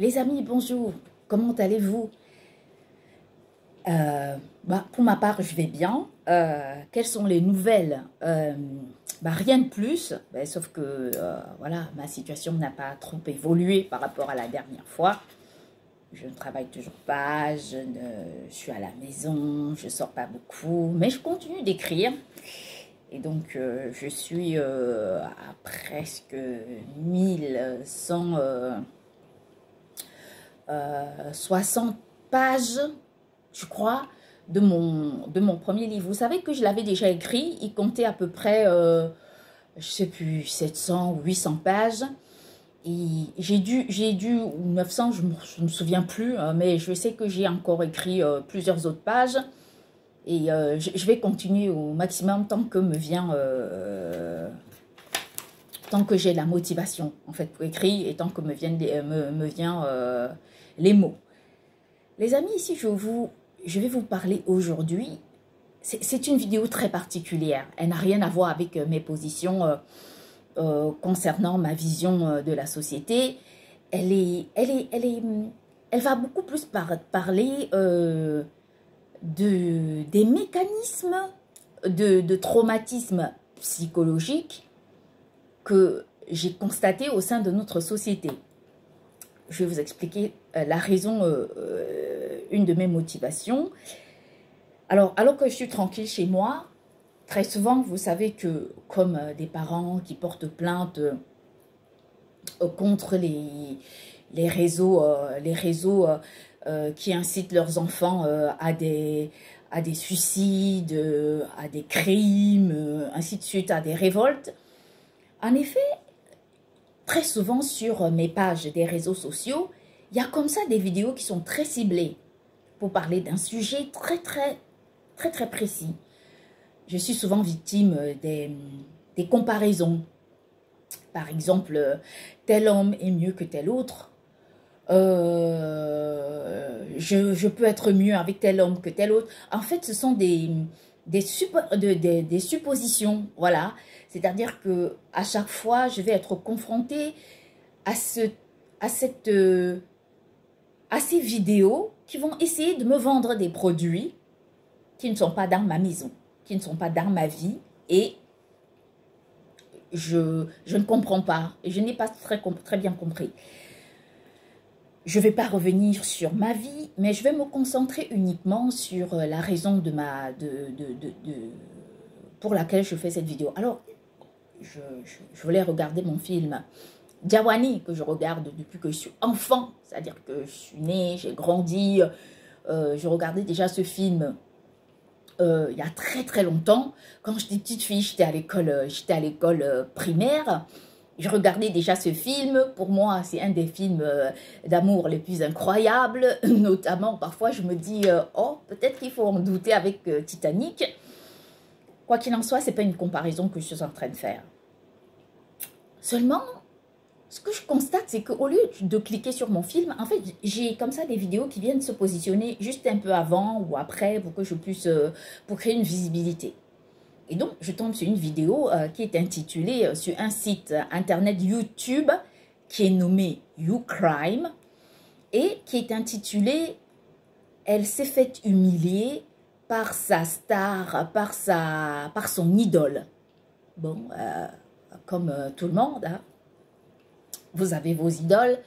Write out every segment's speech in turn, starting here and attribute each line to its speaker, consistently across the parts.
Speaker 1: Les amis, bonjour, comment allez-vous? Pour ma part, je vais bien. Quelles sont les nouvelles? Rien de plus, sauf que voilà, ma situation n'a pas trop évolué par rapport à la dernière fois. Je ne travaille toujours pas, je suis à la maison, je ne sors pas beaucoup, mais je continue d'écrire. Et donc, je suis à presque 1160 pages, je crois, de mon premier livre. Vous savez que je l'avais déjà écrit, il comptait à peu près, je sais plus, 700 ou 800 pages. Et j'ai dû, ou 900, je ne me souviens plus, mais je sais que j'ai encore écrit plusieurs autres pages. Et je vais continuer au maximum tant que tant que j'ai la motivation en fait pour écrire et tant que me viennent les mots. Les amis, ici je vais vous parler aujourd'hui. C'est une vidéo très particulière. Elle n'a rien à voir avec mes positions concernant ma vision de la société. Elle va beaucoup plus parler des mécanismes de traumatisme psychologique que j'ai constaté au sein de notre société. Je vais vous expliquer la raison, une de mes motivations. Alors que je suis tranquille chez moi, très souvent, vous savez que comme des parents qui portent plainte contre les réseaux qui incitent leurs enfants à des suicides, à des crimes, ainsi de suite, à des révoltes. En effet, très souvent sur mes pages des réseaux sociaux, il y a comme ça des vidéos qui sont très ciblées pour parler d'un sujet très précis. Je suis souvent victime des comparaisons. Par exemple, tel homme est mieux que tel autre. Je peux être mieux avec tel homme que tel autre. En fait, ce sont des suppositions, voilà. C'est-à-dire que à chaque fois, je vais être confrontée à ces vidéos qui vont essayer de me vendre des produits qui ne sont pas dans ma maison, qui ne sont pas dans ma vie, et je ne comprends pas, et je n'ai pas très bien compris. Je ne vais pas revenir sur ma vie, mais je vais me concentrer uniquement sur la raison pour laquelle je fais cette vidéo. Alors, je voulais regarder mon film Jawani, que je regarde depuis que je suis enfant, c'est-à-dire que je suis née, j'ai grandi, je regardais déjà ce film il y a très longtemps. Quand j'étais petite fille, j'étais à l'école primaire. Je regardais déjà ce film. Pour moi, c'est un des films d'amour les plus incroyables. Notamment, parfois, je me dis, oh, peut-être qu'il faut en douter avec Titanic. Quoi qu'il en soit, ce n'est pas une comparaison que je suis en train de faire. Seulement, ce que je constate, c'est qu'au lieu de cliquer sur mon film, en fait, j'ai comme ça des vidéos qui viennent se positionner juste un peu avant ou après pour que je puisse, pour créer une visibilité. Et donc, je tombe sur une vidéo qui est intitulée sur un site internet YouTube qui est nommé YouCrime et qui est intitulée « Elle s'est faite humilier par sa star, par son idole ». Bon, comme tout le monde, hein. Vous avez vos idoles,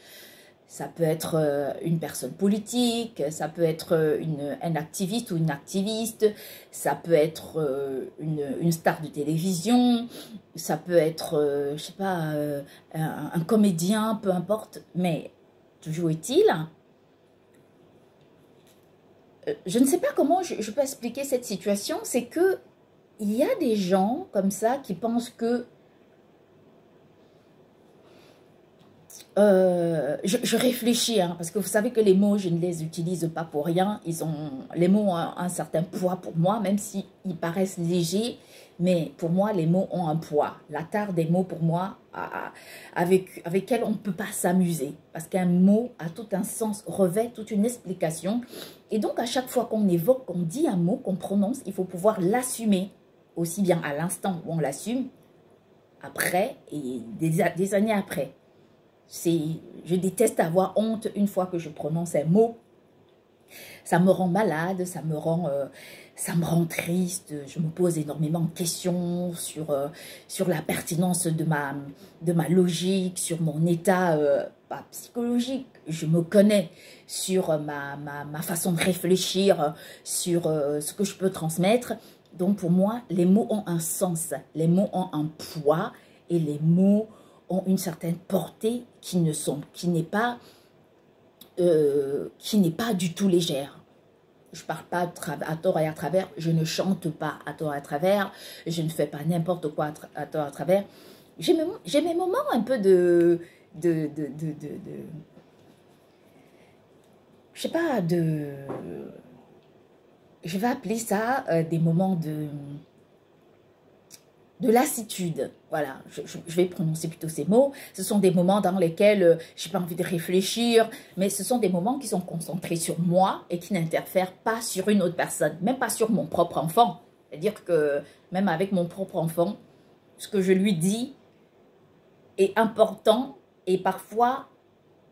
Speaker 1: ça peut être une personne politique, ça peut être un activiste ou une activiste, ça peut être une star de télévision, ça peut être, je sais pas, un comédien, peu importe, mais toujours est-il, je ne sais pas comment je peux expliquer cette situation, c'est que il y a des gens comme ça qui pensent que je réfléchis, hein, parce que vous savez que les mots, je ne les utilise pas pour rien. Les mots ont un certain poids pour moi, même s'ils paraissent légers. Mais pour moi, les mots ont un poids. La tare des mots, pour moi, avec elle, on ne peut pas s'amuser. Parce qu'un mot a tout un sens, revêt toute une explication. Et donc, à chaque fois qu'on évoque, qu'on dit un mot, qu'on prononce, il faut pouvoir l'assumer. Aussi bien à l'instant où on l'assume, après et des années après. C'est Je déteste avoir honte une fois que je prononce un mot. Ça me rend malade, ça me rend triste. Je me pose énormément de questions sur la pertinence de ma logique, sur mon état pas psychologique. Je me connais sur ma façon de réfléchir, sur ce que je peux transmettre. Donc pour moi, les mots ont un sens, les mots ont un poids et les mots ont une certaine portée qui n'est pas du tout légère. Je ne parle pas à tort et à travers, je ne chante pas à tort et à travers, je ne fais pas n'importe quoi à tort et à travers. J'ai mes moments un peu je sais pas, je vais appeler ça des moments de lassitude. Voilà, je vais prononcer plutôt ces mots. Ce sont des moments dans lesquels je n'ai pas envie de réfléchir, mais ce sont des moments qui sont concentrés sur moi et qui n'interfèrent pas sur une autre personne, même pas sur mon propre enfant. C'est-à-dire que même avec mon propre enfant, ce que je lui dis est important et parfois,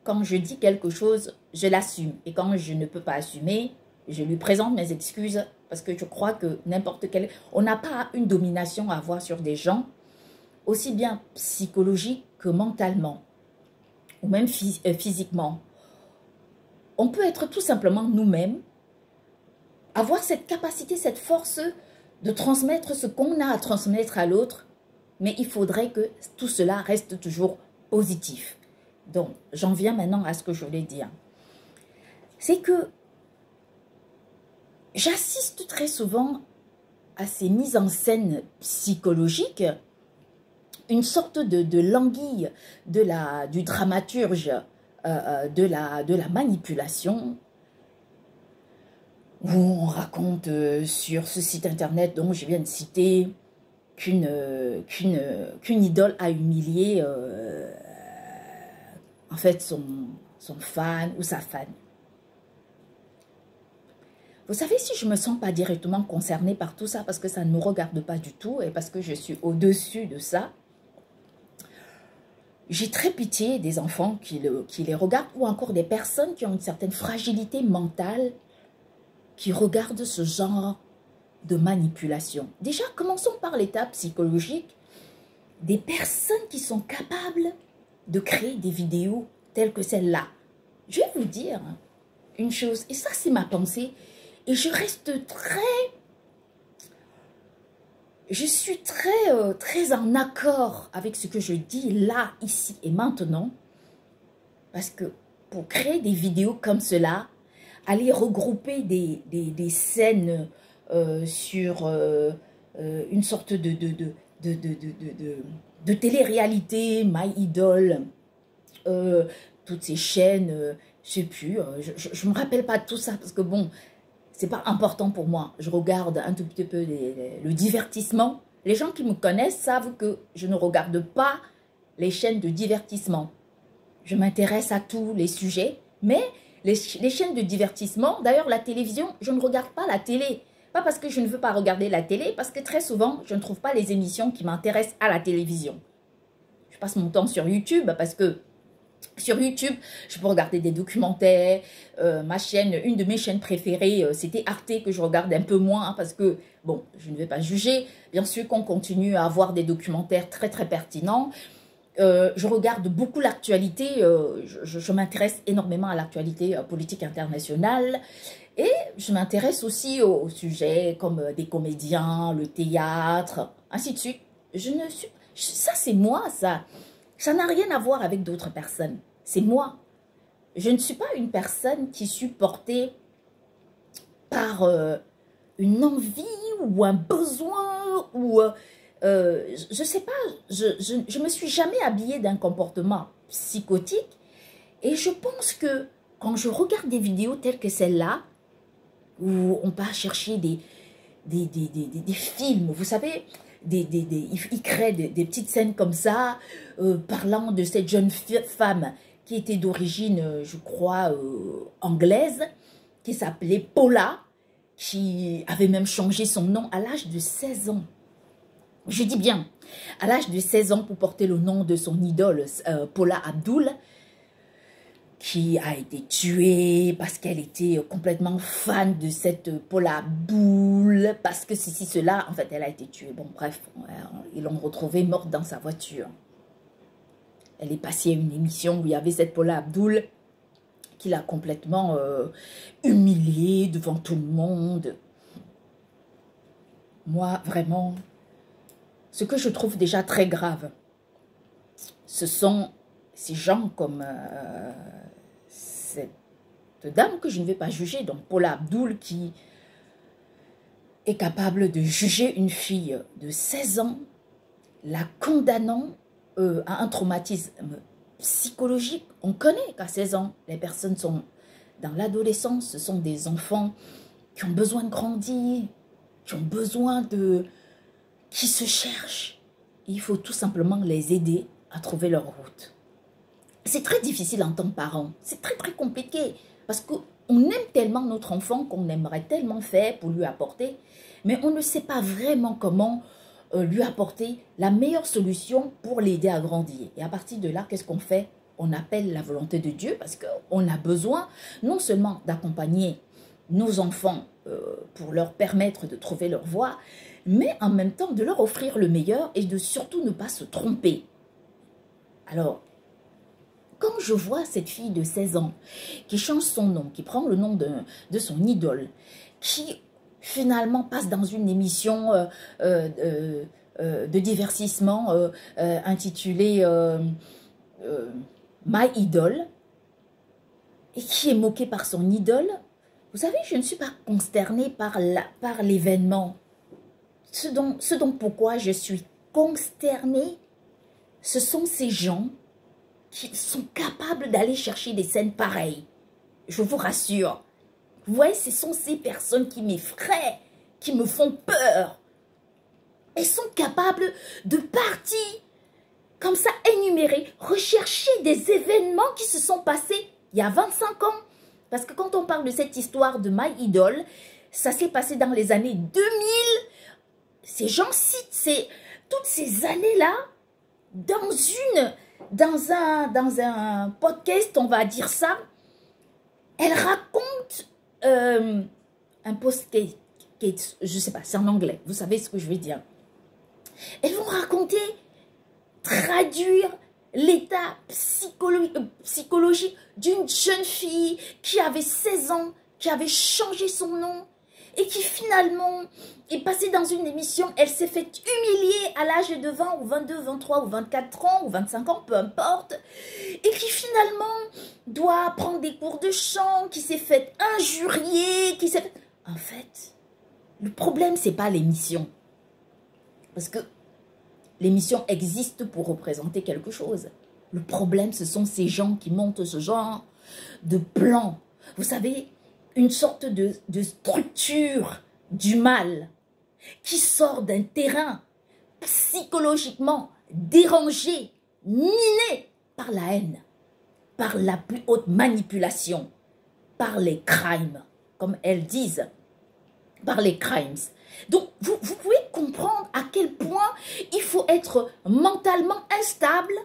Speaker 1: quand je dis quelque chose, je l'assume. Et quand je ne peux pas assumer, je lui présente mes excuses parce que je crois que n'importe quel... On n'a pas une domination à avoir sur des gens, aussi bien psychologique que mentalement, ou même physiquement. On peut être tout simplement nous-mêmes, avoir cette capacité, cette force de transmettre ce qu'on a à transmettre à l'autre, mais il faudrait que tout cela reste toujours positif. Donc, j'en viens maintenant à ce que je voulais dire. C'est que j'assiste très souvent à ces mises en scène psychologiques, une sorte de languille du dramaturge, de la manipulation, où on raconte sur ce site internet dont je viens de citer qu'une idole a humilié en fait son fan ou sa fan. Vous savez, si je ne me sens pas directement concernée par tout ça, parce que ça ne me regarde pas du tout et parce que je suis au-dessus de ça, j'ai très pitié des enfants qui les regardent ou encore des personnes qui ont une certaine fragilité mentale qui regardent ce genre de manipulation. Déjà, commençons par l'étape psychologique. Des personnes qui sont capables de créer des vidéos telles que celle-là. Je vais vous dire une chose, et ça c'est ma pensée, et je reste je suis très en accord avec ce que je dis là, ici et maintenant, parce que pour créer des vidéos comme cela, aller regrouper des scènes sur une sorte de télé-réalité, My Idol, toutes ces chaînes, je sais plus, je me rappelle pas de tout ça, parce que bon, c'est pas important pour moi. Je regarde un tout petit peu le divertissement. Les gens qui me connaissent savent que je ne regarde pas les chaînes de divertissement. Je m'intéresse à tous les sujets, mais les chaînes de divertissement, d'ailleurs la télévision, je ne regarde pas la télé. Pas parce que je ne veux pas regarder la télé, parce que très souvent, je ne trouve pas les émissions qui m'intéressent à la télévision. Je passe mon temps sur YouTube parce que sur YouTube, je peux regarder des documentaires. Ma chaîne, une de mes chaînes préférées, c'était Arte, que je regarde un peu moins hein, parce que, bon, je ne vais pas juger. Bien sûr qu'on continue à avoir des documentaires très très pertinents. Je regarde beaucoup l'actualité, je m'intéresse énormément à l'actualité politique internationale et je m'intéresse aussi aux sujets comme des comédiens, le théâtre, ainsi de suite. Ça c'est moi, ça n'a rien à voir avec d'autres personnes, c'est moi. Je ne suis pas une personne qui suis portée par une envie ou un besoin ou... je sais pas, je me suis jamais habillée d'un comportement psychotique et je pense que quand je regarde des vidéos telles que celle-là, où on va chercher des films, vous savez, ils créent des petites scènes comme ça, parlant de cette jeune femme qui était d'origine, je crois, anglaise, qui s'appelait Paula, qui avait même changé son nom à l'âge de 16 ans. Je dis bien, à l'âge de 16 ans pour porter le nom de son idole, Paula Abdul. qui a été tuée parce qu'elle était complètement fan de cette Paula Abdul, parce que ceci, cela, en fait, elle a été tuée. Bon, bref, ils l'ont retrouvée morte dans sa voiture. Elle est passée à une émission où il y avait cette Paula Abdul qui l'a complètement humiliée devant tout le monde. Moi, vraiment, ce que je trouve déjà très grave, ce sont ces gens comme cette dame que je ne vais pas juger, donc Paula Abdul, qui est capable de juger une fille de 16 ans, la condamnant à un traumatisme psychologique. On connaît qu'à 16 ans, les personnes sont dans l'adolescence, ce sont des enfants qui ont besoin de grandir, qui ont besoin de... qui se cherchent. Il faut tout simplement les aider à trouver leur route. C'est très difficile en tant que parent, c'est très compliqué, parce qu'on aime tellement notre enfant qu'on aimerait tellement faire pour lui apporter, mais on ne sait pas vraiment comment lui apporter la meilleure solution pour l'aider à grandir. Et à partir de là, qu'est-ce qu'on fait? On appelle la volonté de Dieu, parce qu'on a besoin non seulement d'accompagner nos enfants pour leur permettre de trouver leur voie, mais en même temps de leur offrir le meilleur et de surtout ne pas se tromper. Alors, quand je vois cette fille de 16 ans qui change son nom, qui prend le nom de son idole, qui finalement passe dans une émission de divertissement intitulée My Idol, et qui est moquée par son idole, vous savez, je ne suis pas consternée par l'événement. Ce dont pourquoi je suis consternée, ce sont ces gens qui sont capables d'aller chercher des scènes pareilles. Je vous rassure. Vous voyez, ce sont ces personnes qui m'effraient, qui me font peur. Elles sont capables de partir comme ça, énumérer, rechercher des événements qui se sont passés il y a 25 ans. Parce que quand on parle de cette histoire de My Idol, ça s'est passé dans les années 2000. Ces gens citent toutes ces années-là dans un podcast, on va dire ça. Elle raconte un podcast, je ne sais pas, c'est en anglais, vous savez ce que je veux dire. Elles vont raconter, traduire l'état psychologique d'une jeune fille qui avait 16 ans, qui avait changé son nom et qui finalement est passée dans une émission. Elle s'est fait humilier à l'âge de 20 ou 22, 23 ou 24 ans ou 25 ans, peu importe, et qui finalement doit prendre des cours de chant, qui s'est fait injurier, qui s'est fait... En fait, le problème, c'est pas l'émission. Parce que l'émission existe pour représenter quelque chose. Le problème, ce sont ces gens qui montent ce genre de plan. Vous savez, une sorte de structure du mal qui sort d'un terrain psychologiquement dérangé, miné par la haine, par la plus haute manipulation, par les crimes, comme elles disent, par les crimes. Donc, vous pouvez comprendre à quel point il faut être mentalement instable.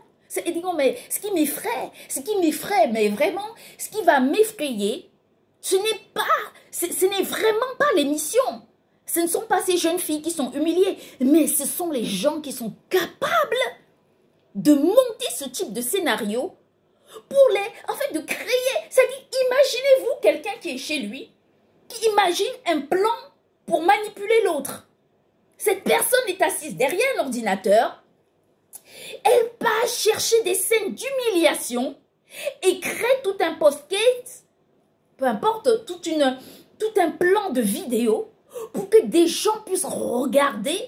Speaker 1: Mais ce qui m'effraie, mais vraiment, ce qui va m'effrayer, ce n'est vraiment pas l'émission. Ce ne sont pas ces jeunes filles qui sont humiliées, mais ce sont les gens qui sont capables de monter ce type de scénario en fait, de créer. C'est-à-dire, imaginez-vous quelqu'un qui est chez lui, qui imagine un plan pour manipuler l'autre. Cette personne est assise derrière l'ordinateur. Elle passe chercher des scènes d'humiliation et crée tout un podcast, peu importe, tout un plan de vidéo pour que des gens puissent regarder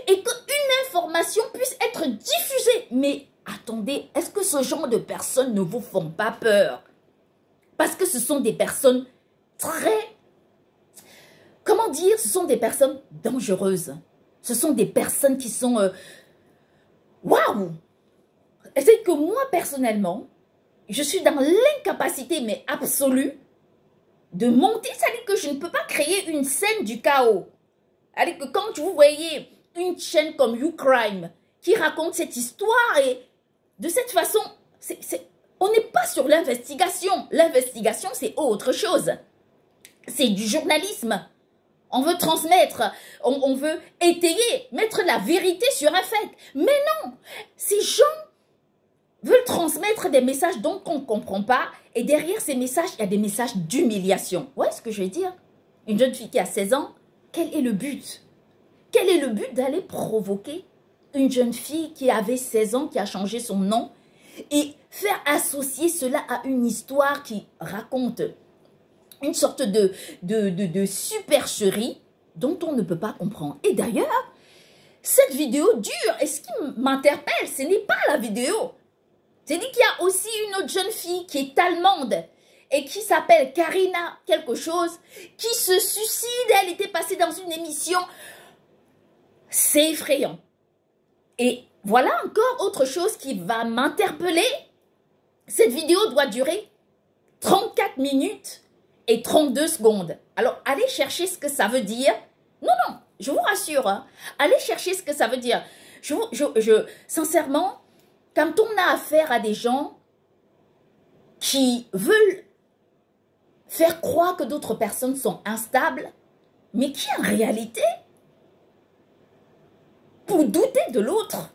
Speaker 1: et qu'une information puisse être diffusée. Mais attendez, est-ce que ce genre de personnes ne vous font pas peur? Parce que ce sont des personnes très... Comment dire? Ce sont des personnes dangereuses. Ce sont des personnes qui sont... Waouh! C'est que moi, personnellement, je suis dans l'incapacité, mais absolue, de monter. C'est-à-dire que je ne peux pas créer une scène du chaos. C'est-à-dire que quand vous voyez une chaîne comme YouCrime qui raconte cette histoire, et de cette façon, On n'est pas sur l'investigation. L'investigation, c'est autre chose. C'est du journalisme. On veut transmettre, on veut étayer, mettre la vérité sur un fait. Mais non, ces gens veulent transmettre des messages dont on ne comprend pas. Et derrière ces messages, il y a des messages d'humiliation. Vous voyez ce que je veux dire? Une jeune fille qui a 16 ans, quel est le but? Quel est le but d'aller provoquer une jeune fille qui avait 16 ans, qui a changé son nom, et faire associer cela à une histoire qui raconte une sorte de supercherie dont on ne peut pas comprendre. Et d'ailleurs, cette vidéo dure. Et ce qui m'interpelle, ce n'est pas la vidéo. C'est dit qu'il y a aussi une autre jeune fille qui est allemande et qui s'appelle Karina quelque chose, qui se suicide. Elle était passée dans une émission. C'est effrayant. Et voilà encore autre chose qui va m'interpeller. Cette vidéo doit durer 34 minutes et 32 secondes. Alors, allez chercher ce que ça veut dire. Non, non, je vous rassure. Hein, allez chercher ce que ça veut dire. Sincèrement, quand on a affaire à des gens qui veulent faire croire que d'autres personnes sont instables, mais qui en réalité, pour douter de l'autre,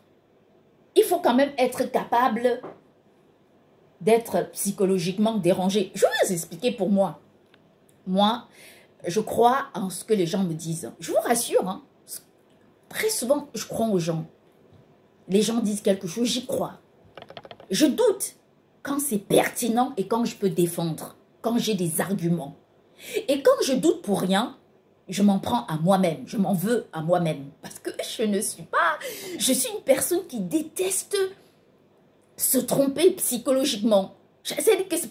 Speaker 1: il faut quand même être capable d'être psychologiquement dérangé. Je vais vous expliquer pour moi. Moi, je crois en ce que les gens me disent. Je vous rassure, hein, très souvent, je crois aux gens. Les gens disent quelque chose, j'y crois. Je doute quand c'est pertinent et quand je peux défendre, quand j'ai des arguments. Et quand je doute pour rien, je m'en prends à moi-même, je m'en veux à moi-même. Parce que je suis une personne qui déteste se tromper psychologiquement.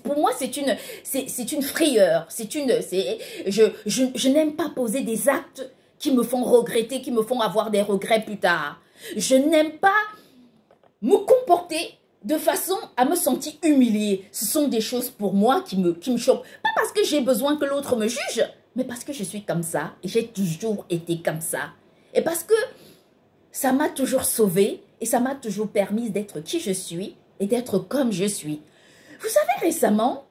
Speaker 1: Pour moi, c'est une frayeur. Je n'aime pas poser des actes qui me font regretter, qui me font avoir des regrets plus tard. Je n'aime pas me comporter de façon à me sentir humiliée. Ce sont des choses pour moi qui me choquent. Pas parce que j'ai besoin que l'autre me juge, mais parce que je suis comme ça et j'ai toujours été comme ça. Et parce que ça m'a toujours sauvée et ça m'a toujours permis d'être qui je suis et d'être comme je suis. Vous savez, récemment,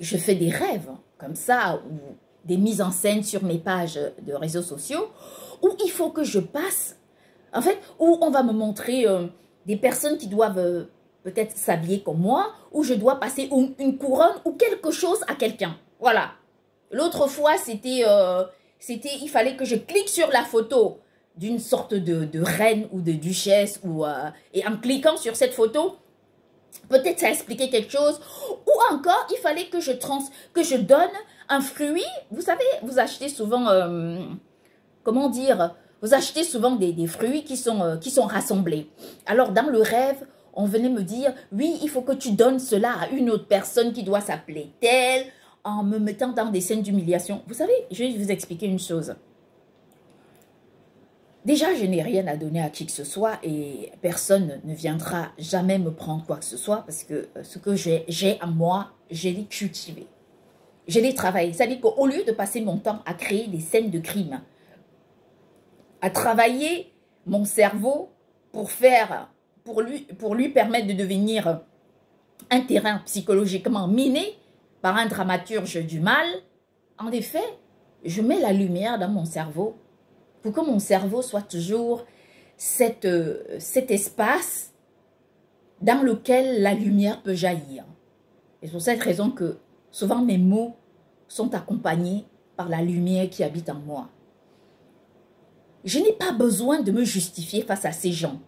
Speaker 1: je fais des rêves comme ça, ou des mises en scène sur mes pages de réseaux sociaux, où il faut que je passe, en fait, où on va me montrer des personnes qui doivent peut-être s'habiller comme moi, où je dois passer une couronne ou quelque chose à quelqu'un. Voilà. L'autre fois, il fallait que je clique sur la photo d'une sorte de reine ou de duchesse, et en cliquant sur cette photo, peut-être ça expliquait quelque chose. Ou encore, il fallait que je donne un fruit. Vous savez, vous achetez souvent, comment dire, vous achetez souvent des fruits qui sont rassemblés. Alors, dans le rêve, on venait me dire, oui, il faut que tu donnes cela à une autre personne qui doit s'appeler telle, en me mettant dans des scènes d'humiliation. Vous savez, je vais vous expliquer une chose. Déjà, je n'ai rien à donner à qui que ce soit et personne ne viendra jamais me prendre quoi que ce soit parce que ce que j'ai à moi, je l'ai cultivé. Je l'ai travaillé. C'est-à-dire qu'au lieu de passer mon temps à créer des scènes de crime, à travailler mon cerveau pour lui permettre de devenir un terrain psychologiquement miné par un dramaturge du mal, en effet, je mets la lumière dans mon cerveau pour que mon cerveau soit toujours cet espace dans lequel la lumière peut jaillir. Et c'est pour cette raison que souvent mes mots sont accompagnés par la lumière qui habite en moi. Je n'ai pas besoin de me justifier face à ces gens.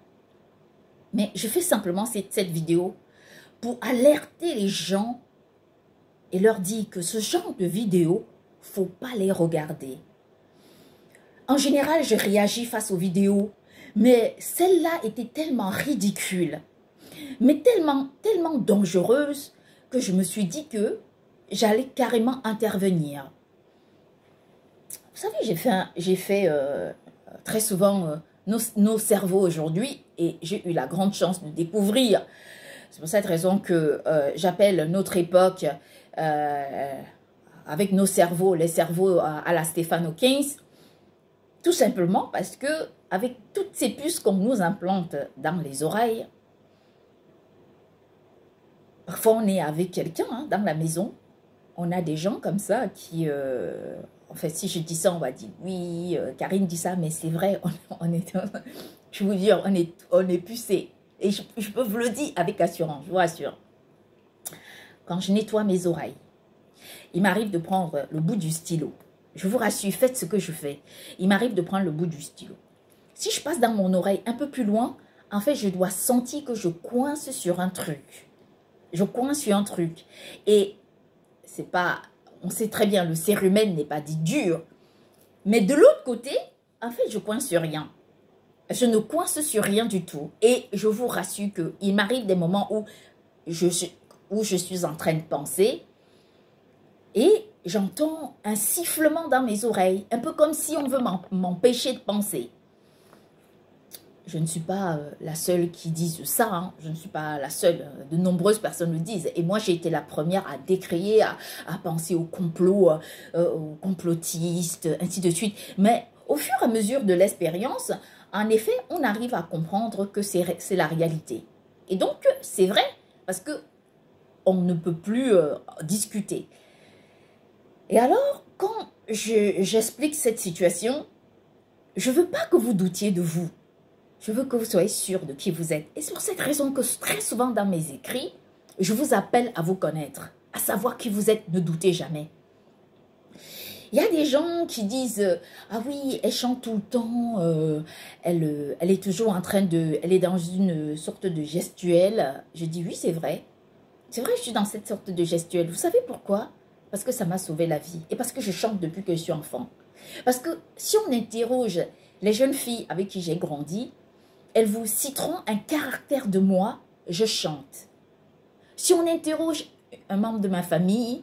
Speaker 1: Mais je fais simplement cette vidéo pour alerter les gens et leur dire que ce genre de vidéo, faut pas les regarder. En général, je réagis face aux vidéos, mais celle-là était tellement ridicule, mais tellement dangereuse que je me suis dit que j'allais carrément intervenir. Vous savez, j'ai fait très souvent nos cerveaux aujourd'hui et j'ai eu la grande chance de découvrir. C'est pour cette raison que j'appelle notre époque avec nos cerveaux, les cerveaux à la Stephen Hawking. Tout simplement parce que avec toutes ces puces qu'on nous implante dans les oreilles, Parfois, on est avec quelqu'un hein, dans la maison. On a des gens comme ça qui... en fait, si je dis ça, on va dire oui, Karine dit ça, mais c'est vrai, on est, je vous dis, on est pucé. Et je peux vous le dire avec assurance, je vous rassure. Quand je nettoie mes oreilles, il m'arrive de prendre le bout du stylo. Je vous rassure, faites ce que je fais. Il m'arrive de prendre le bout du stylo. Si je passe dans mon oreille un peu plus loin, en fait, je dois sentir que je coince sur un truc. Je coince sur un truc. Et c'est pas... On sait très bien, le cérumen n'est pas dit dur. Mais de l'autre côté, en fait, je coince sur rien. Je ne coince sur rien du tout. Et je vous rassure qu'il m'arrive des moments où je suis en train de penser et j'entends un sifflement dans mes oreilles, un peu comme si on veut m'empêcher de penser. Je ne suis pas la seule qui dise ça, hein. Je ne suis pas la seule, de nombreuses personnes le disent. Et moi, j'ai été la première à décrier, à penser au complot, aux complotistes, ainsi de suite. Mais au fur et à mesure de l'expérience, en effet, on arrive à comprendre que c'est la réalité. Et donc, c'est vrai, parce que on ne peut plus discuter. Et alors, quand j'explique cette situation, je ne veux pas que vous doutiez de vous. Je veux que vous soyez sûr de qui vous êtes. Et c'est pour cette raison que très souvent dans mes écrits, je vous appelle à vous connaître, à savoir qui vous êtes, ne doutez jamais. Il y a des gens qui disent « Ah oui, elle chante tout le temps, elle est toujours en train de... Elle est dans une sorte de gestuelle. » Je dis « Oui, c'est vrai. C'est vrai, je suis dans cette sorte de gestuelle. Vous savez pourquoi? Parce que ça m'a sauvé la vie. Et parce que je chante depuis que je suis enfant. Parce que si on interroge les jeunes filles avec qui j'ai grandi, elles vous citeront un caractère de moi, je chante. Si on interroge un membre de ma famille,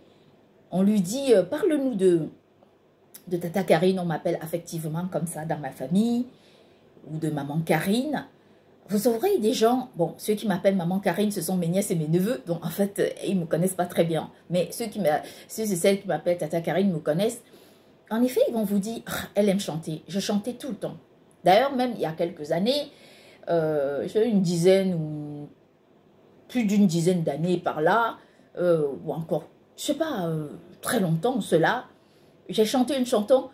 Speaker 1: on lui dit « Parle-nous de Tata Karine », on m'appelle affectivement comme ça dans ma famille, ou de Maman Karine. Vous aurez des gens, bon, ceux qui m'appellent Maman Karine, ce sont mes nièces et mes neveux, donc en fait, ils ne me connaissent pas très bien. Mais ceux et celles qui m'appellent Tata Karine me connaissent. En effet, ils vont vous dire « Elle aime chanter ». Je chantais tout le temps. D'ailleurs, même il y a quelques années, j'ai une dizaine ou plus d'une dizaine d'années par là, ou encore, je ne sais pas, très longtemps cela, j'ai chanté une chanson,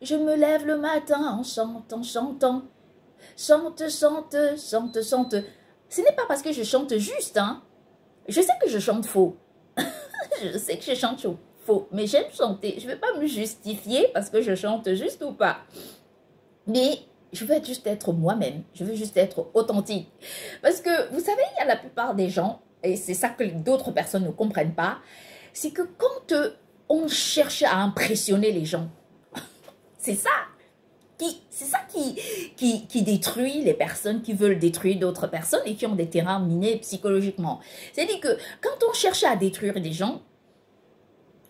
Speaker 1: je me lève le matin en chantant, chantant. Chante, chante, chante, chante. Ce n'est pas parce que je chante juste, hein. Je sais que je chante faux. Je sais que je chante faux, mais j'aime chanter. Je ne vais pas me justifier parce que je chante juste ou pas. Mais je veux juste être moi-même. Je veux juste être authentique. Parce que, vous savez, il y a la plupart des gens, et c'est ça que d'autres personnes ne comprennent pas, c'est que quand on cherche à impressionner les gens, c'est ça. C'est ça qui détruit les personnes qui veulent détruire d'autres personnes et qui ont des terrains minés psychologiquement. C'est-à-dire que quand on cherche à détruire des gens,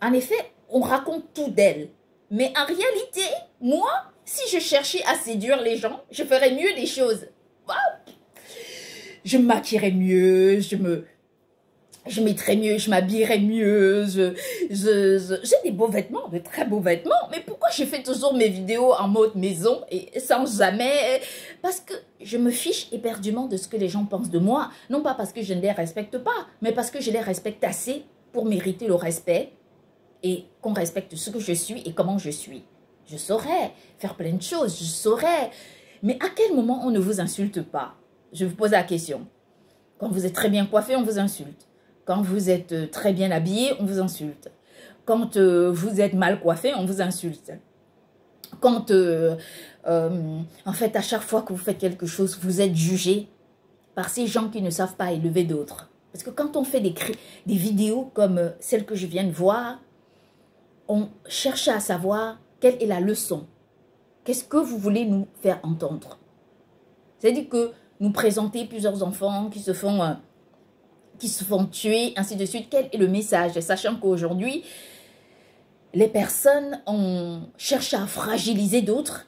Speaker 1: en effet, on raconte tout d'elles. Mais en réalité, moi, si je cherchais à séduire les gens, je ferais mieux les choses. Je me maquillerais mieux, je mettrais mieux, je m'habillerais mieux, j'ai des beaux vêtements, de très beaux vêtements, mais pourquoi je fais toujours mes vidéos en mode maison et sans jamais... Parce que je me fiche éperdument de ce que les gens pensent de moi, non pas parce que je ne les respecte pas, mais parce que je les respecte assez pour mériter le respect et qu'on respecte ce que je suis et comment je suis. Je saurais faire plein de choses, je saurais, mais à quel moment on ne vous insulte pas? Je vous pose la question. Quand vous êtes très bien coiffé, on vous insulte. Quand vous êtes très bien habillé, on vous insulte. Quand vous êtes mal coiffé, on vous insulte. Quand, en fait, à chaque fois que vous faites quelque chose, vous êtes jugé par ces gens qui ne savent pas élever d'autres. Parce que quand on fait des vidéos comme celle que je viens de voir, on cherche à savoir quelle est la leçon. Qu'est-ce que vous voulez nous faire entendre? C'est-à-dire que nous présenter plusieurs enfants qui se font tuer, ainsi de suite. Quel est le message? Sachant qu'aujourd'hui, les personnes cherchent à fragiliser d'autres,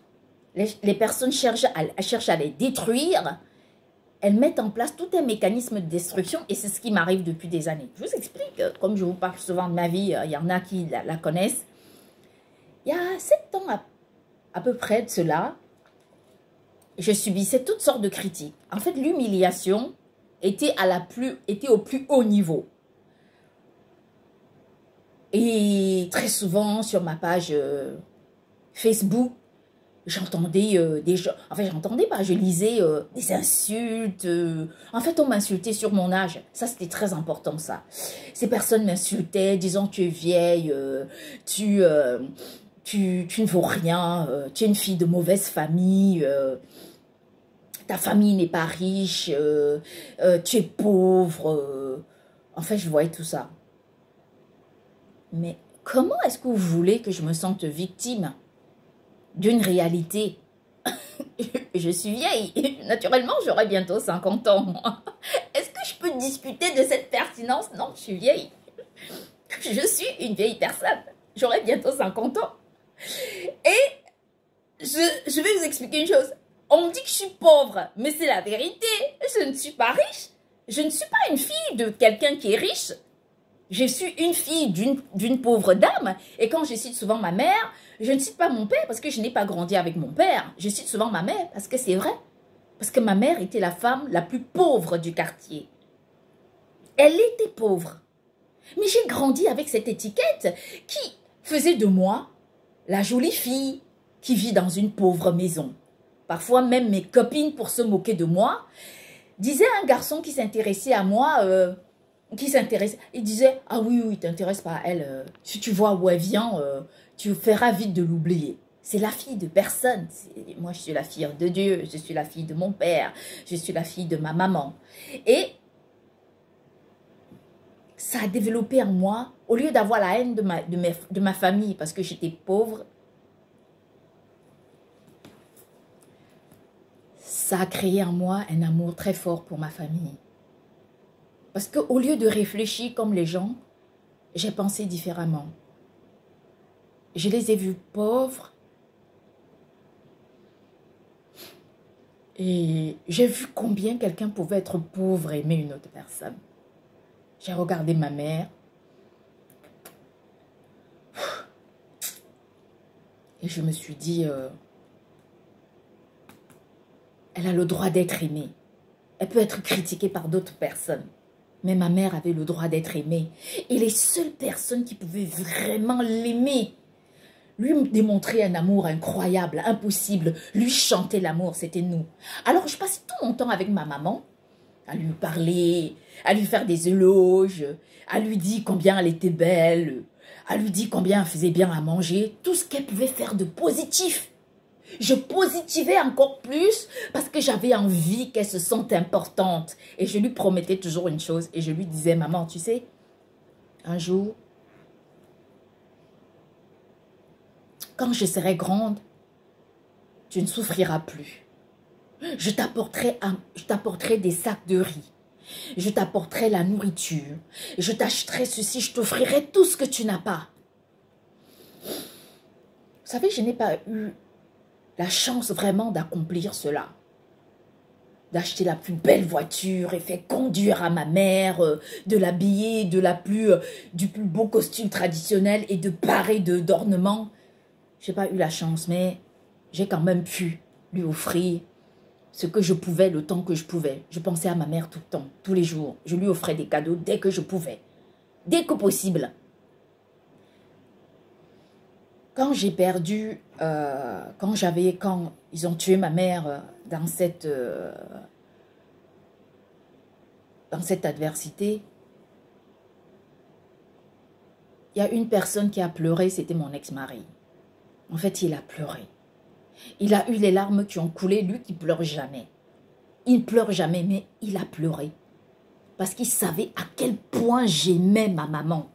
Speaker 1: les personnes cherchent à les détruire, elles mettent en place tout un mécanisme de destruction et c'est ce qui m'arrive depuis des années. Je vous explique, comme je vous parle souvent de ma vie, il y en a qui la connaissent. Il y a 7 ans à peu près de cela, je subissais toutes sortes de critiques. En fait, l'humiliation était au plus haut niveau. Et très souvent sur ma page Facebook, j'entendais des gens, enfin j'entendais pas, je lisais des insultes. En fait, on m'insultait sur mon âge. Ça, c'était très important, ça. Ces personnes m'insultaient, disant tu es vieille, tu ne vaux rien, tu es une fille de mauvaise famille, ta famille n'est pas riche, tu es pauvre. En fait, je voyais tout ça. Mais comment est-ce que vous voulez que je me sente victime d'une réalité? Je suis vieille. Naturellement, j'aurai bientôt 50 ans, moi. Est-ce que je peux discuter de cette pertinence? Non, je suis vieille. Je suis une vieille personne. J'aurai bientôt 50 ans. Et je vais vous expliquer une chose. On me dit que je suis pauvre, mais c'est la vérité. Je ne suis pas riche. Je ne suis pas une fille de quelqu'un qui est riche. Je suis une fille d'une pauvre dame. Et quand je cite souvent ma mère, je ne cite pas mon père parce que je n'ai pas grandi avec mon père. Je cite souvent ma mère parce que c'est vrai. Parce que ma mère était la femme la plus pauvre du quartier. Elle était pauvre. Mais j'ai grandi avec cette étiquette qui faisait de moi la jolie fille qui vit dans une pauvre maison. Parfois même mes copines, pour se moquer de moi, disaient à un garçon qui s'intéressait à moi... il disait, ah oui, oui, t'intéresses pas à elle, si tu vois où elle vient, tu feras vite de l'oublier. C'est la fille de personne. Moi, je suis la fille de Dieu, je suis la fille de mon père, je suis la fille de ma maman. Et ça a développé en moi, au lieu d'avoir la haine de ma famille parce que j'étais pauvre, ça a créé en moi un amour très fort pour ma famille. Parce qu'au lieu de réfléchir comme les gens, j'ai pensé différemment. Je les ai vus pauvres. Et j'ai vu combien quelqu'un pouvait être pauvre et aimer une autre personne. J'ai regardé ma mère. Et je me suis dit, elle a le droit d'être aimée. Elle peut être critiquée par d'autres personnes. Mais ma mère avait le droit d'être aimée. Et les seules personnes qui pouvaient vraiment l'aimer, lui démontrer un amour incroyable, impossible, lui chanter l'amour, c'était nous. Alors je passais tout mon temps avec ma maman, à lui parler, à lui faire des éloges, à lui dire combien elle était belle, à lui dire combien elle faisait bien à manger, tout ce qu'elle pouvait faire de positif. Je positivais encore plus parce que j'avais envie qu'elle se sente importante. Et je lui promettais toujours une chose et je lui disais, maman, tu sais, un jour, quand je serai grande, tu ne souffriras plus. Je t'apporterai des sacs de riz. Je t'apporterai la nourriture. Je t'achèterai ceci, je t'offrirai tout ce que tu n'as pas. Vous savez, je n'ai pas eu la chance vraiment d'accomplir cela. D'acheter la plus belle voiture et faire conduire à ma mère, de l'habiller du plus beau costume traditionnel et de parer d'ornements. Je n'ai pas eu la chance, mais j'ai quand même pu lui offrir ce que je pouvais le temps que je pouvais. Je pensais à ma mère tout le temps, tous les jours. Je lui offrais des cadeaux dès que je pouvais, dès que possible. Quand j'ai perdu, quand ils ont tué ma mère dans cette adversité, il y a une personne qui a pleuré, c'était mon ex-mari. En fait, il a pleuré. Il a eu les larmes qui ont coulé, lui qui pleure jamais. Il ne pleure jamais, mais il a pleuré. Parce qu'il savait à quel point j'aimais ma maman.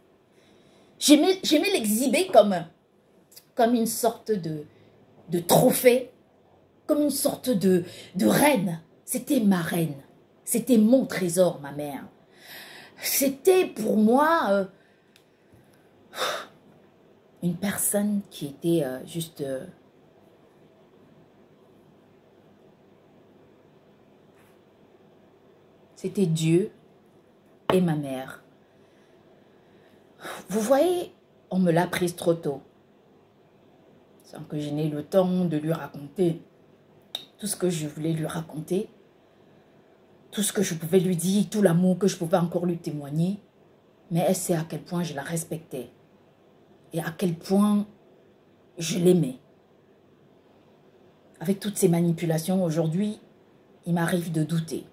Speaker 1: J'aimais l'exhiber comme une sorte de trophée, comme une sorte de reine. C'était ma reine. C'était mon trésor, ma mère. C'était pour moi une personne qui était juste... c'était Dieu et ma mère. Vous voyez, on me l'a prise trop tôt. Sans que je n'ai le temps de lui raconter tout ce que je voulais lui raconter. tout ce que je pouvais lui dire, tout l'amour que je pouvais encore lui témoigner. Mais elle sait à quel point je la respectais et à quel point je l'aimais. Avec toutes ces manipulations aujourd'hui, il m'arrive de douter.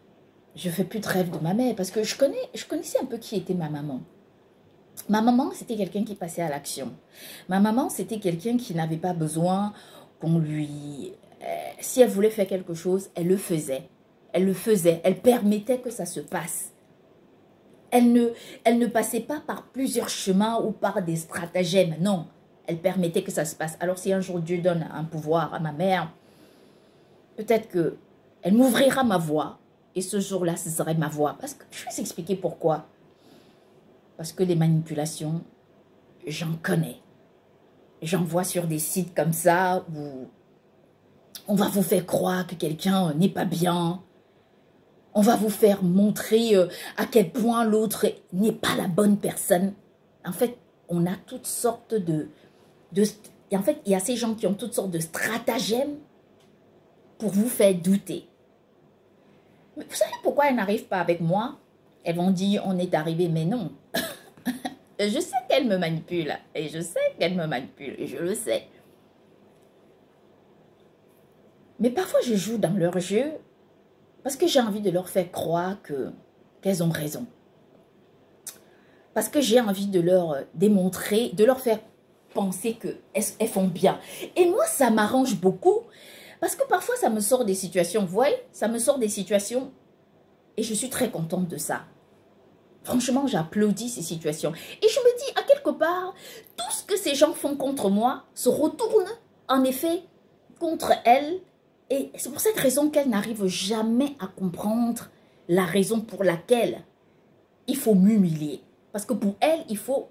Speaker 1: Je ne fais plus de rêve de ma mère parce que je connaissais un peu qui était ma maman. Ma maman, c'était quelqu'un qui passait à l'action. Ma maman, c'était quelqu'un qui n'avait pas besoin qu'on lui... si elle voulait faire quelque chose, elle le faisait. Elle le faisait. Elle permettait que ça se passe. Elle ne passait pas par plusieurs chemins ou par des stratagèmes. Non, elle permettait que ça se passe. Alors si un jour Dieu donne un pouvoir à ma mère, peut-être qu'elle m'ouvrira ma voie. Et ce jour-là, ce serait ma voie. Parce que je vais vous expliquer pourquoi. Parce que les manipulations, j'en connais. J'en vois sur des sites comme ça où on va vous faire croire que quelqu'un n'est pas bien. On va vous faire montrer à quel point l'autre n'est pas la bonne personne. En fait, on a toutes sortes en fait, il y a ces gens qui ont toutes sortes de stratagèmes pour vous faire douter. Mais vous savez pourquoi elles n'arrivent pas avec moi? Elles vont dire, on est arrivé, mais non. Je sais qu'elles me manipulent. Et je sais qu'elles me manipulent. Et je le sais. Mais parfois, je joue dans leur jeu parce que j'ai envie de leur faire croire qu'elles ont raison. Parce que j'ai envie de leur démontrer, de leur faire penser qu'elles font bien. Et moi, ça m'arrange beaucoup. Parce que parfois, ça me sort des situations. Vous voyez, ça me sort des situations. Et je suis très contente de ça. Franchement, j'applaudis ces situations. Et je me dis, à quelque part, tout ce que ces gens font contre moi se retourne, en effet, contre elles. Et c'est pour cette raison qu'elles n'arrivent jamais à comprendre la raison pour laquelle il faut m'humilier. Parce que pour elles, il faut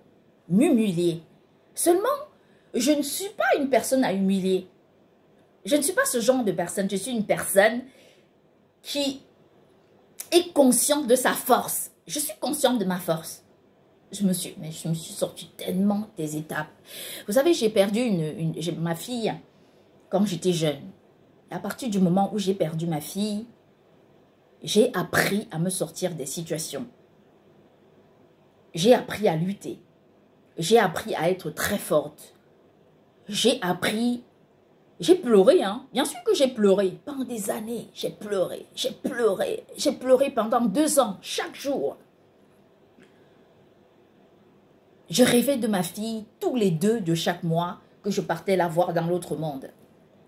Speaker 1: m'humilier. Seulement, je ne suis pas une personne à humilier. Je ne suis pas ce genre de personne. Je suis une personne qui est consciente de sa force. Je suis consciente de ma force. Je me suis sortie tellement des étapes. Vous savez, j'ai perdu ma fille quand j'étais jeune. Et à partir du moment où j'ai perdu ma fille, j'ai appris à me sortir des situations. J'ai appris à lutter. J'ai appris à être très forte. J'ai appris... J'ai pleuré, hein. Bien sûr que j'ai pleuré. Pendant des années, j'ai pleuré. J'ai pleuré. J'ai pleuré pendant 2 ans, chaque jour. Je rêvais de ma fille tous les 2 de chaque mois que je partais la voir dans l'autre monde.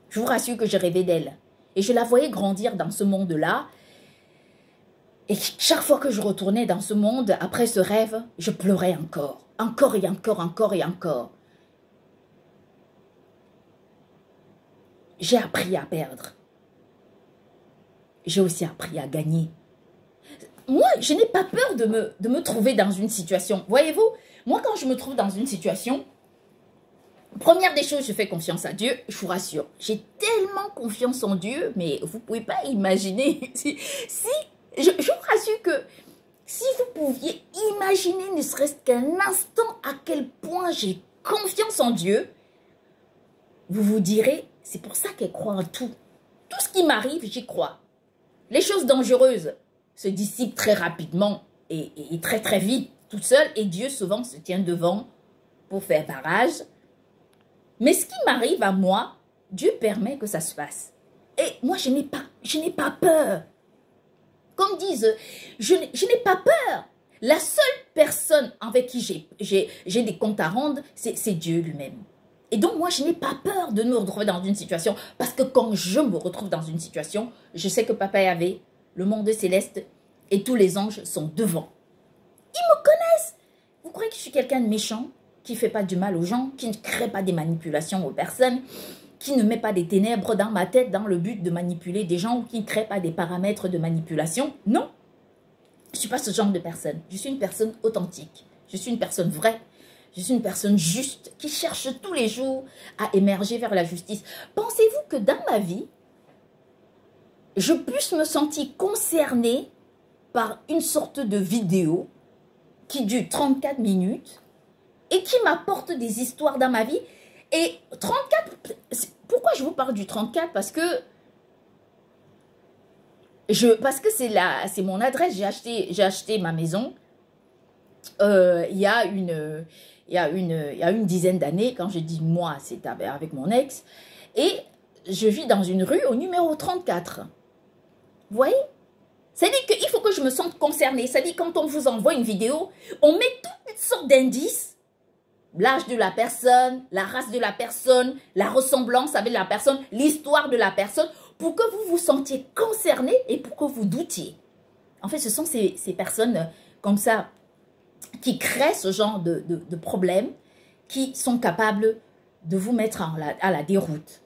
Speaker 1: Je vous rassure que je rêvais d'elle. Et je la voyais grandir dans ce monde-là. Et chaque fois que je retournais dans ce monde, après ce rêve, je pleurais encore. Encore et encore, encore et encore. J'ai appris à perdre. J'ai aussi appris à gagner. Moi, je n'ai pas peur de me trouver dans une situation. Voyez-vous, moi, quand je me trouve dans une situation, première des choses, je fais confiance à Dieu, je vous rassure. J'ai tellement confiance en Dieu, mais vous ne pouvez pas imaginer. Je vous rassure que si vous pouviez imaginer, ne serait-ce qu'un instant, à quel point j'ai confiance en Dieu, vous vous direz, c'est pour ça qu'elle croit en tout. Tout ce qui m'arrive, j'y crois. Les choses dangereuses se dissipent très rapidement et très très vite, toute seule, et Dieu souvent se tient devant pour faire barrage. Mais ce qui m'arrive à moi, Dieu permet que ça se fasse. Et moi, je n'ai pas peur. Comme disent, je n'ai pas peur. La seule personne avec qui j'ai des comptes à rendre, c'est Dieu lui-même. Et donc, moi, je n'ai pas peur de me retrouver dans une situation. Parce que quand je me retrouve dans une situation, je sais que Papa Yahvé, le monde céleste et tous les anges sont devant. Ils me connaissent. Vous croyez que je suis quelqu'un de méchant, qui ne fait pas du mal aux gens, qui ne crée pas des manipulations aux personnes, qui ne met pas des ténèbres dans ma tête dans le but de manipuler des gens ou qui ne crée pas des paramètres de manipulation? Non. Je ne suis pas ce genre de personne. Je suis une personne authentique. Je suis une personne vraie. Je suis une personne juste qui cherche tous les jours à émerger vers la justice. Pensez-vous que dans ma vie, je puisse me sentir concernée par une sorte de vidéo qui dure 34 minutes et qui m'apporte des histoires dans ma vie? Et 34, pourquoi je vous parle du 34? Parce que Parce que c'est mon adresse, j'ai acheté ma maison il y a une dizaine d'années. Quand je dis moi, c'est avec mon ex. Et je vis dans une rue au numéro 34. Vous voyez? C'est-à-dire qu'il faut que je me sente concernée. C'est-à-dire quand on vous envoie une vidéo, on met toutes sortes d'indices. L'âge de la personne, la race de la personne, la ressemblance avec la personne, l'histoire de la personne, pour que vous vous sentiez concerné et pour que vous doutiez. En fait, ce sont ces personnes comme ça qui créent ce genre de problèmes, qui sont capables de vous mettre à la déroute.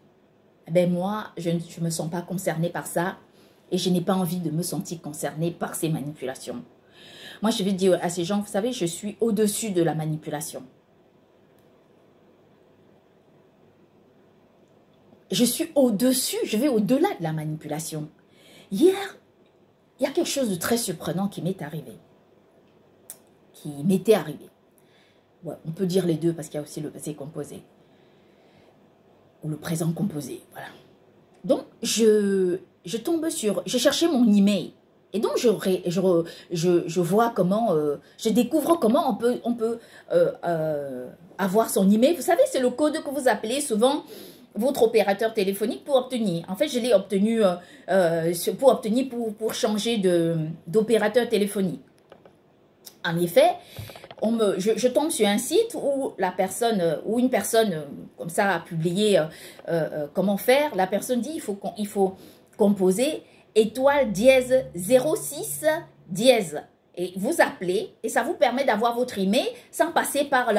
Speaker 1: Eh bien, moi, je ne me sens pas concernée par ça et je n'ai pas envie de me sentir concernée par ces manipulations. Moi, je vais dire à ces gens, vous savez, je suis au-dessus de la manipulation. Je suis au-dessus, je vais au-delà de la manipulation. Hier, il y a quelque chose de très surprenant qui m'est arrivé. Qui m'était arrivé. Ouais, on peut dire les deux parce qu'il y a aussi le passé composé. Ou le présent composé, voilà. Donc, je tombe sur... Je cherchais mon email. Et donc, je vois comment... je découvre comment on peut avoir son email. Vous savez, c'est le code que vous appelez souvent votre opérateur téléphonique pour obtenir. En fait, je l'ai obtenu pour changer d'opérateur téléphonique. En effet, je tombe sur un site où une personne comme ça a publié comment faire. La personne dit il faut composer étoile dièse 06 dièse et vous appelez et ça vous permet d'avoir votre email sans passer par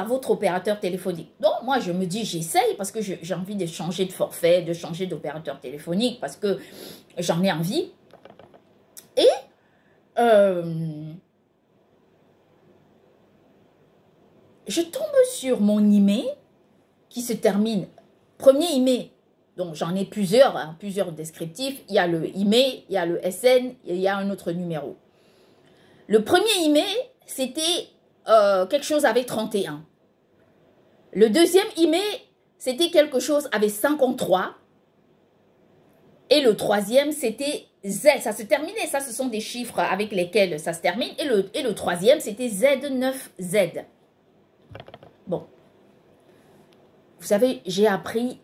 Speaker 1: votre opérateur téléphonique. Donc moi je me dis j'essaye parce que j'ai envie de changer de forfait, de changer d'opérateur téléphonique parce que j'en ai envie. Et je tombe sur mon email qui se termine, premier email, donc j'en ai plusieurs, hein, plusieurs descriptifs. Il y a le email, il y a le SN, et il y a un autre numéro. Le premier email, c'était quelque chose avec 31. Le deuxième email, c'était quelque chose avec 53. Et le troisième, c'était Z. Ça se terminait, ça ce sont des chiffres avec lesquels ça se termine. Et le troisième, c'était Z9Z. Bon. Vous savez, j'apprends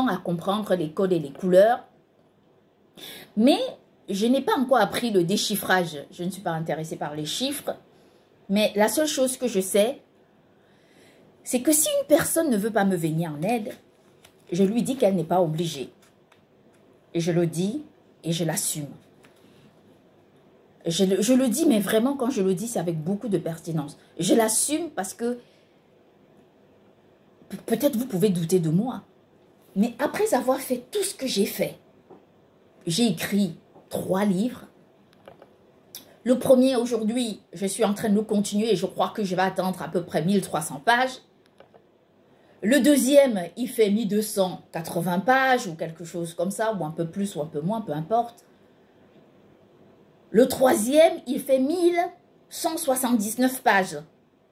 Speaker 1: à comprendre les codes et les couleurs. Mais je n'ai pas encore appris le déchiffrage. Je ne suis pas intéressée par les chiffres. Mais la seule chose que je sais, c'est que si une personne ne veut pas me venir en aide, je lui dis qu'elle n'est pas obligée. Et je le dis et je l'assume. Je le dis, mais vraiment, quand je le dis, c'est avec beaucoup de pertinence. Je l'assume parce que peut-être vous pouvez douter de moi. Mais après avoir fait tout ce que j'ai fait, j'ai écrit 3 livres. Le premier, aujourd'hui, je suis en train de le continuer et je crois que je vais atteindre à peu près 1300 pages. Le deuxième, il fait 1280 pages ou quelque chose comme ça, ou un peu plus ou un peu moins, peu importe. Le troisième, il fait 1179 pages.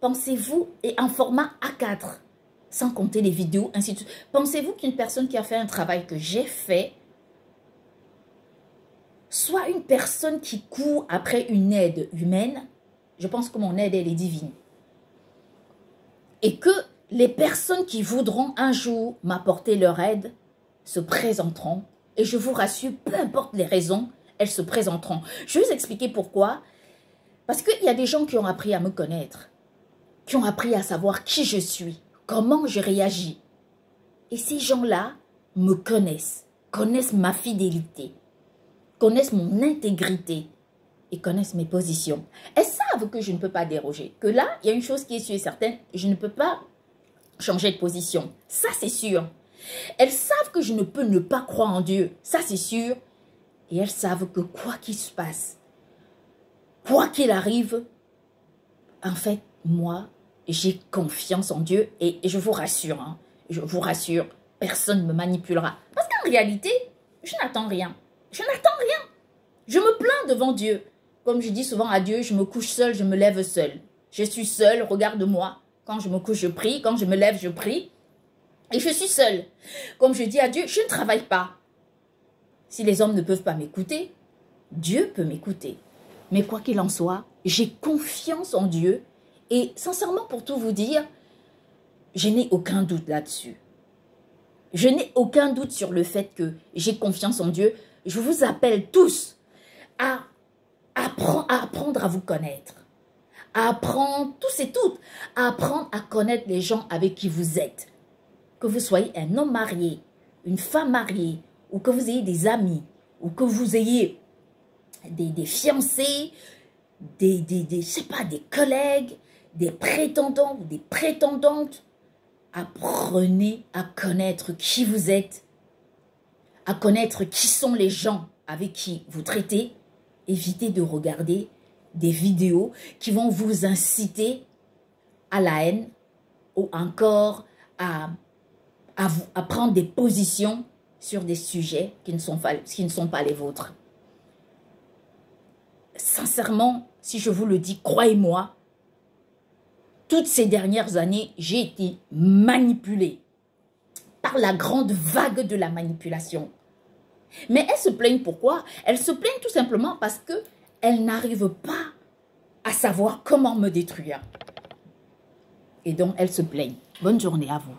Speaker 1: Pensez-vous, et en format A4, sans compter les vidéos, ainsi de suite. Pensez-vous qu'une personne qui a fait un travail que j'ai fait, soit une personne qui court après une aide humaine, je pense que mon aide, elle est divine. Et que les personnes qui voudront un jour m'apporter leur aide se présenteront. Et je vous rassure, peu importe les raisons, elles se présenteront. Je vais vous expliquer pourquoi. Parce qu'il y a des gens qui ont appris à me connaître, qui ont appris à savoir qui je suis, comment je réagis. Et ces gens-là me connaissent, connaissent ma fidélité, connaissent mon intégrité et connaissent mes positions. Elles savent que je ne peux pas déroger. Que là, il y a une chose qui est sûre et certaine, je ne peux pas changer de position. Ça, c'est sûr. Elles savent que je ne peux ne pas croire en Dieu. Ça, c'est sûr. Et elles savent que quoi qu'il se passe, quoi qu'il arrive, en fait, moi, j'ai confiance en Dieu. Et je vous rassure, hein, je vous rassure, personne ne me manipulera. Parce qu'en réalité, je n'attends rien. Je n'attends rien. Je me plains devant Dieu. Comme je dis souvent à Dieu, je me couche seule, je me lève seule. Je suis seule, regarde-moi. Quand je me couche, je prie. Quand je me lève, je prie. Et je suis seule. Comme je dis à Dieu, je ne travaille pas. Si les hommes ne peuvent pas m'écouter, Dieu peut m'écouter. Mais quoi qu'il en soit, j'ai confiance en Dieu. Et sincèrement, pour tout vous dire, je n'ai aucun doute là-dessus. Je n'ai aucun doute sur le fait que j'ai confiance en Dieu. Je vous appelle tous à apprendre à vous connaître. À apprendre, tous et toutes, à apprendre à connaître les gens avec qui vous êtes. Que vous soyez un homme marié, une femme mariée, ou que vous ayez des amis, ou que vous ayez des fiancés, je sais pas, des collègues, des prétendants ou des prétendantes. Apprenez à connaître qui vous êtes, à connaître qui sont les gens avec qui vous traitez. Évitez de regarder des vidéos qui vont vous inciter à la haine ou encore à prendre des positions sur des sujets qui ne sont pas les vôtres. Sincèrement, si je vous le dis, croyez-moi, toutes ces dernières années, j'ai été manipulée par la grande vague de la manipulation. Mais elles se plaignent pourquoi? Elles se plaignent tout simplement parce qu'elles n'arrivent pas à savoir comment me détruire. Et donc, elles se plaignent. Bonne journée à vous.